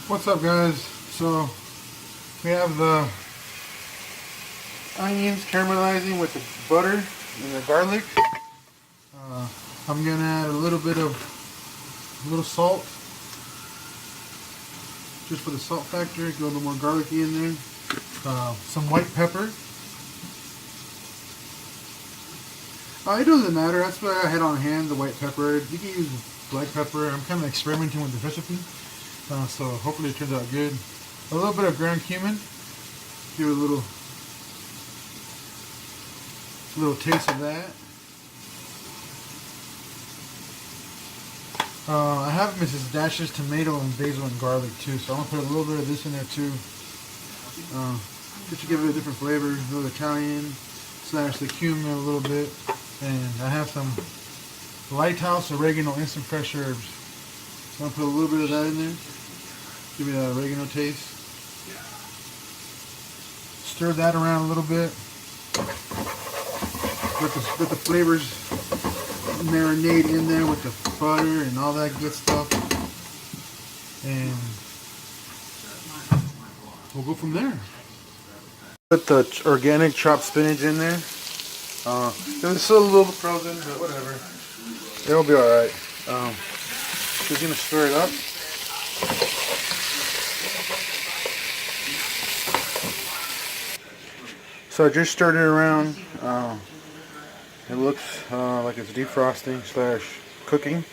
What's up, guys? So we have the onions caramelizing with the butter and the garlic. I'm gonna add a little salt, just for the salt factor. Get a little more garlicky in there. Some white pepper. It doesn't matter. That's what I had on hand. The white pepper. You can use black pepper. I'm kind of experimenting with the recipe. So hopefully it turns out good. A little bit of ground cumin. Give it a little taste of that. I have Mrs. Dash's tomato and basil and garlic too, so I'm gonna put a little bit of this in there too, just to give it a different flavor. A little Italian slash the cumin a little bit, and I have some Lighthouse oregano instant fresh herbs. So I'm gonna put a little bit of that in there. Give me that oregano taste. Stir that around a little bit. Let the flavors marinate in there with the butter and all that good stuff. And we'll go from there. Put the organic chopped spinach in there. It's still a little frozen, but whatever. It'll be alright. Just gonna stir it up. So I just stirred it around. It looks like it's defrosting slash cooking.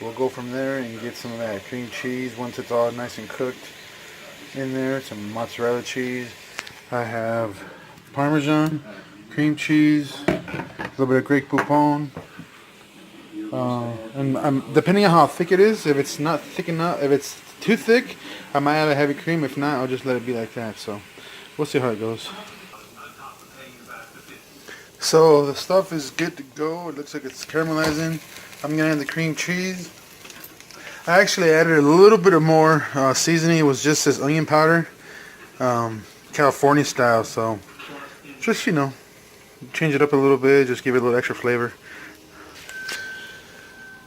We'll go from there and get some of that cream cheese once it's all nice and cooked in there. Some mozzarella cheese. I have Parmesan, cream cheese, a little bit of Grey Poupon. And depending on how thick it is, if it's not thick enough, if it's too thick, I might add a heavy cream. If not, I'll just let it be like that. So we'll see how it goes. So the stuff is good to go. It looks like it's caramelizing. I'm gonna add the cream cheese. I actually added a little bit of more seasoning. It was just this onion powder, California style. So just, you know, change it up a little bit. Just give it a little extra flavor.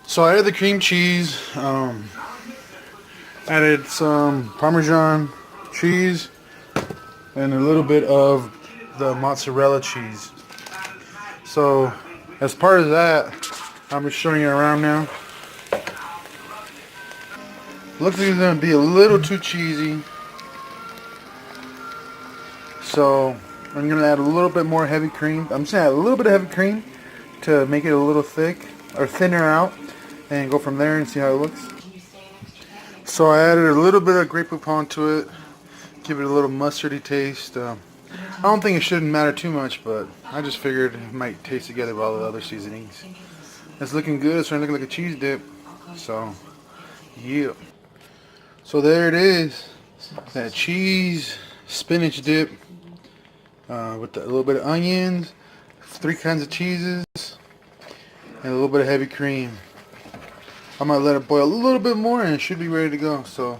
So I added the cream cheese. Added some Parmesan cheese and a little bit of the mozzarella cheese. So as part of that, I'm just showing it around now. Looks like it's going to be a little too cheesy. So I'm going to add a little bit more heavy cream. I'm just going to add a little bit of heavy cream to make it a little thick or thinner out, and go from there and see how it looks. So I added a little bit of Grey Poupon to it. Give it a little mustardy taste. I don't think it shouldn't matter too much, but I just figured it might taste together with all the other seasonings. It's looking good. It's starting to look like a cheese dip. So, yeah. So there it is. That cheese spinach dip with a little bit of onions, 3 kinds of cheeses, and a little bit of heavy cream. I'm going to let it boil a little bit more and it should be ready to go. So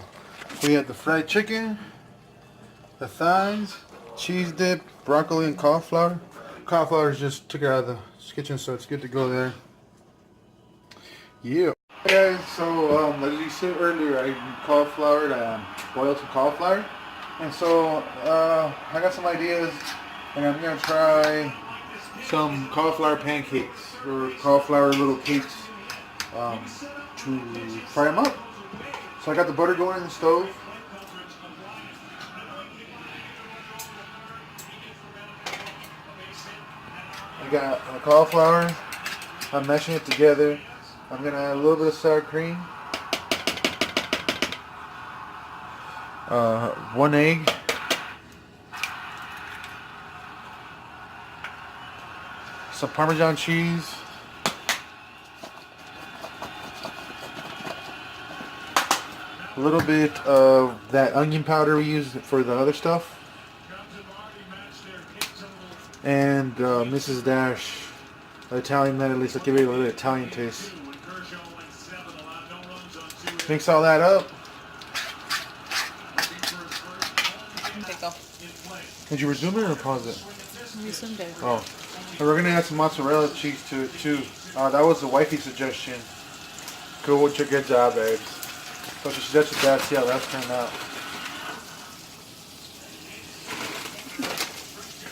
we have the fried chicken, the thighs, cheese dip, broccoli, and cauliflower. Cauliflower just took it out of the kitchen, so it's good to go there. Yeah. Hey guys, so as you said earlier, I cauliflower to boil some cauliflower, and so I got some ideas, and I'm gonna try some cauliflower pancakes or cauliflower little cakes to fry them up. So I got the butter going in the stove. I got a cauliflower. I'm meshing it together. I'm going to add a little bit of sour cream. 1 egg. Some Parmesan cheese. A little bit of that onion powder we use for the other stuff. And Mrs. Dash Italian medley, so give it a little Italian taste. Mix all that up. Did you resume it or pause it? Resumed it. Oh. And we're going to add some mozzarella cheese to it too. That was the wifey suggestion. Good job, babes. That's your bad. See how that's turned out.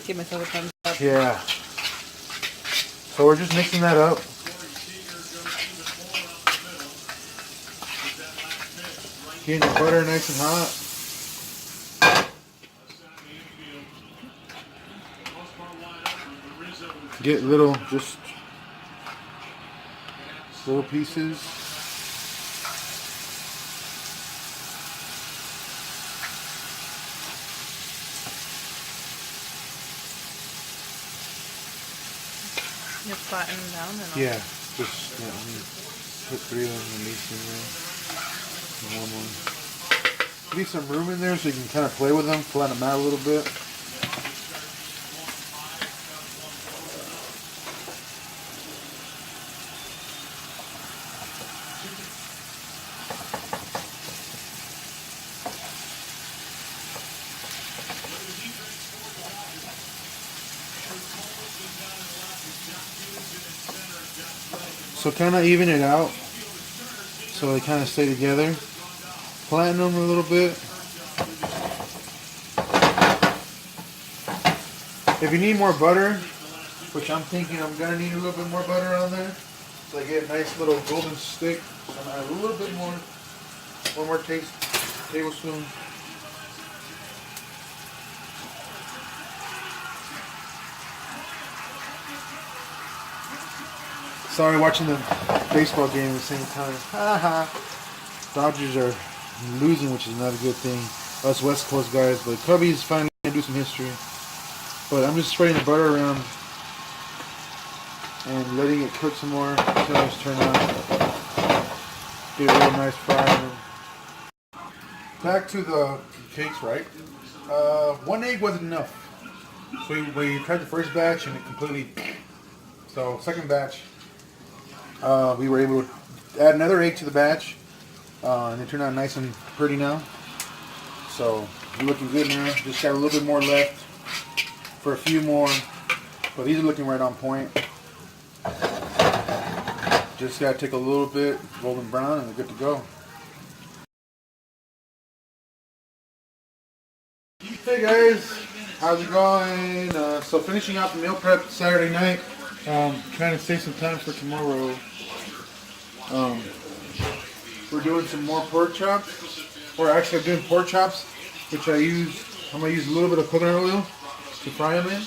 Give myself a thumbs up. Yeah. So we're just mixing that up. Getting the butter nice and hot. Get little pieces. You flatten them down and all. Yeah, just put 3 of them at least in there. And 1 more. Leave some room in there so you can kind of play with them, flatten them out a little bit. So kind of even it out so they kind of stay together. Flatten them a little bit. If you need more butter, which I'm thinking I'm going to need a little bit more butter on there, so I get a nice little golden stick. So I'm going to add a little bit more, 1 more tablespoon. Sorry, watching the baseball game at the same time. Haha. Dodgers are losing, which is not a good thing. Us West Coast guys, but Cubbies finally gonna do some history. But I'm just spreading the butter around and letting it cook some more until it's turned out. Get a real nice fry in them. Back to the cakes, right? 1 egg wasn't enough. So we tried the first batch and it completely. So second batch. We were able to add another egg to the batch, and it turned out nice and pretty now. So we're looking good now. Just got a little bit more left for a few more, but these are looking right on point. Just gotta take a little bit golden brown, and they're good to go. Hey guys, how's it going? So finishing up the meal prep Saturday night. Trying to save some time for tomorrow. We're doing some more pork chops, or actually I'm doing pork chops, which I'm gonna use a little bit of coconut oil to fry them in.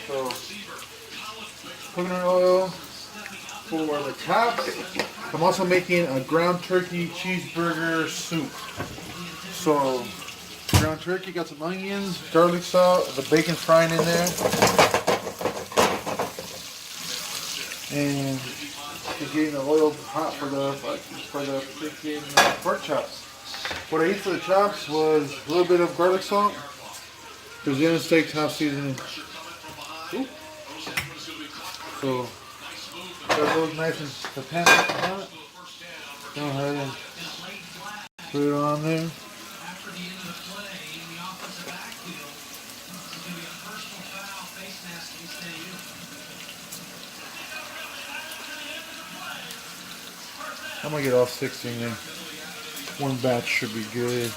So coconut oil for the chops. I'm also making a ground turkey cheeseburger soup. So ground turkey, got some onions, garlic salt, the bacon frying in there. And just getting the oil hot for the freaking pork chops. What I used for the chops was a little bit of garlic salt, Brazilian steak top seasoning. Ooh. So got those nice and the pan hot. Go ahead and put it on there. I'm gonna get all 6 in there. 1 batch should be good.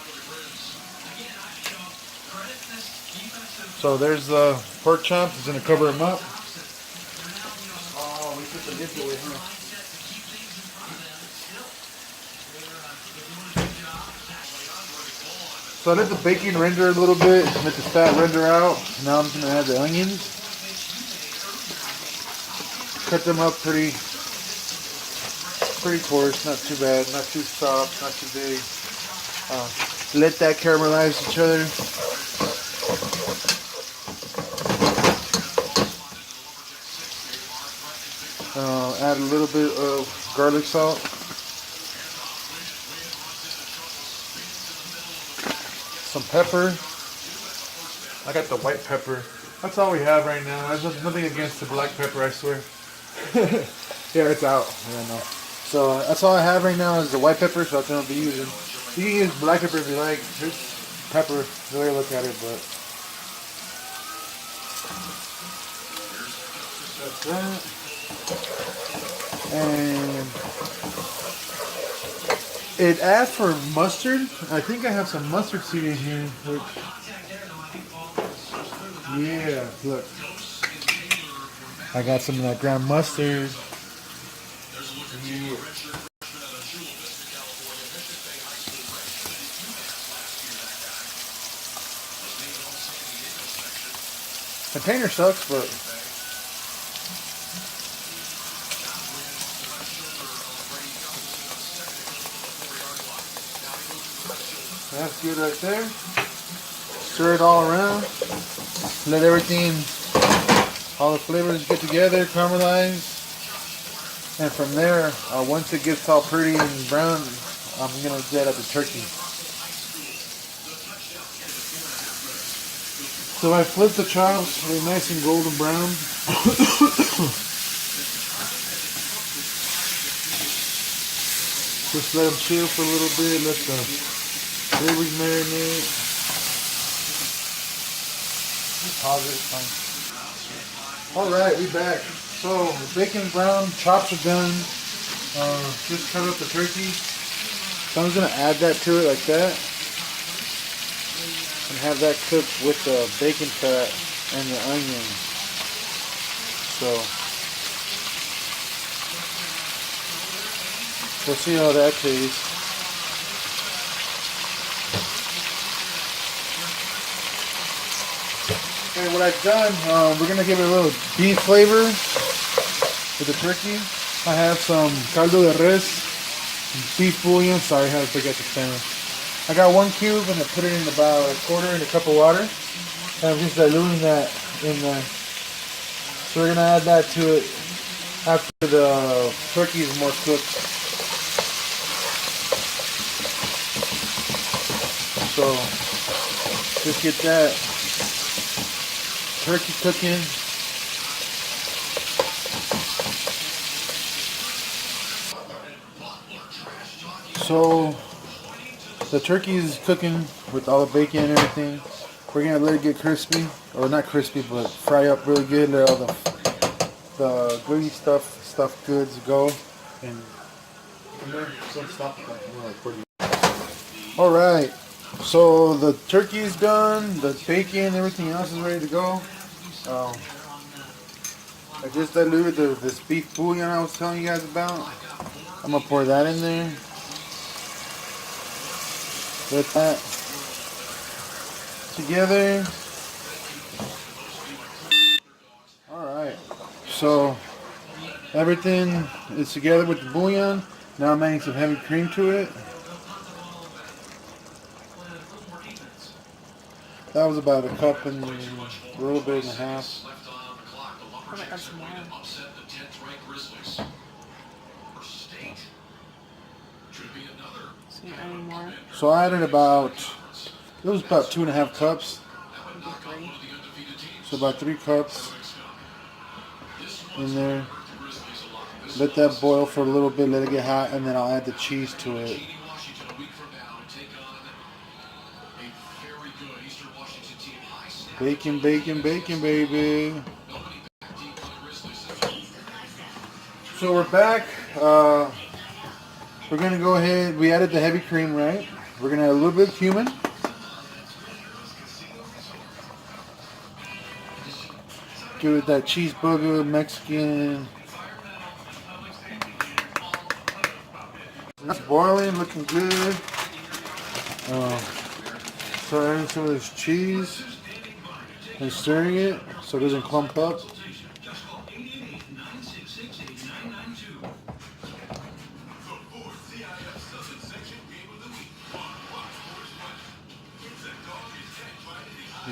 So there's the pork chops. It's gonna cover them up. Oh, we put the nip away, huh? So I let the bacon render a little bit, let the fat render out. Now I'm just gonna add the onions. Cut them up pretty coarse, not too bad, not too soft, not too big. Let that caramelize each other. Add a little bit of garlic salt. Some pepper. I got the white pepper. That's all we have right now. There's nothing against the black pepper, I swear. Yeah, it's out. I know. So that's all I have right now is the white pepper, so that's what I'll be using. You can use black pepper if you like. It's pepper, the way I look at it, but that's that. And It asked for mustard. I think I have some mustard seed in here. Which, yeah, look. I got some of that ground mustard. Yeah. Container sucks, but that's good right there. Stir it all around. Let everything, all the flavors get together, caramelize. And from there, once it gets all pretty and brown, I'm going to get at the turkey. So I flip the chops, they're nice and golden brown. Just let them chill for a little bit, let the flavors marinate. Pause it, fine. Alright, we back. So the bacon brown, chops are done. Just cut up the turkey. So I'm just going to add that to it like that. And have that cooked with the bacon fat and the onion. So we'll see how that tastes. Okay, what I've done, we're gonna give it a little beef flavor with the turkey. I have some caldo de res, beef bouillon. Sorry, I had to forget the Spanish. I got 1 cube and I put it in about a quarter in a cup of water. And I'm just diluting that in there. So we're gonna add that to it after the turkey is more cooked. So just get that turkey cooking. So the turkey is cooking with all the bacon and everything. We're gonna let it get crispy, or not crispy, but fry up really good. Let all the gooey stuffed goods go. And all right, so the turkey is done. The bacon, everything else is ready to go. I just diluted this beef bouillon I was telling you guys about. I'm gonna pour that in there. Let that together. Alright, so everything is together with the bouillon. Now I'm adding some heavy cream to it. That was about a cup and a little bit and a half. I might add some more. So you adding more? So I added about, it was about 2.5 cups. Maybe 3. So about 3 cups in there. Let that boil for a little bit, let it get hot, and then I'll add the cheese to it. Bacon, bacon, bacon, baby. So we're back. We're going to go ahead. We added the heavy cream, right? We're going to add a little bit of cumin. Give it that cheeseburger, Mexican. It's boiling, looking good. So adding some of this cheese and stirring it so it doesn't clump up.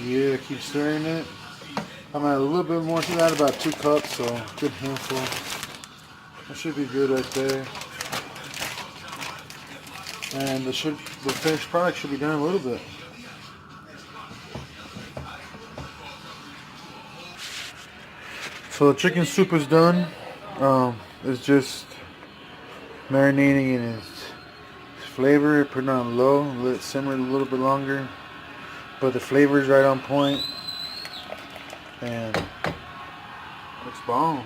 Yeah, keep stirring it. I'm gonna add a little bit more to that, about 2 cups, so good handful. That should be good right there. And the finished product should be done in a little bit. So the chicken soup is done. It's just marinating in its flavor. Put it on low, let it simmer a little bit longer. But the flavor is right on point. And it's bomb.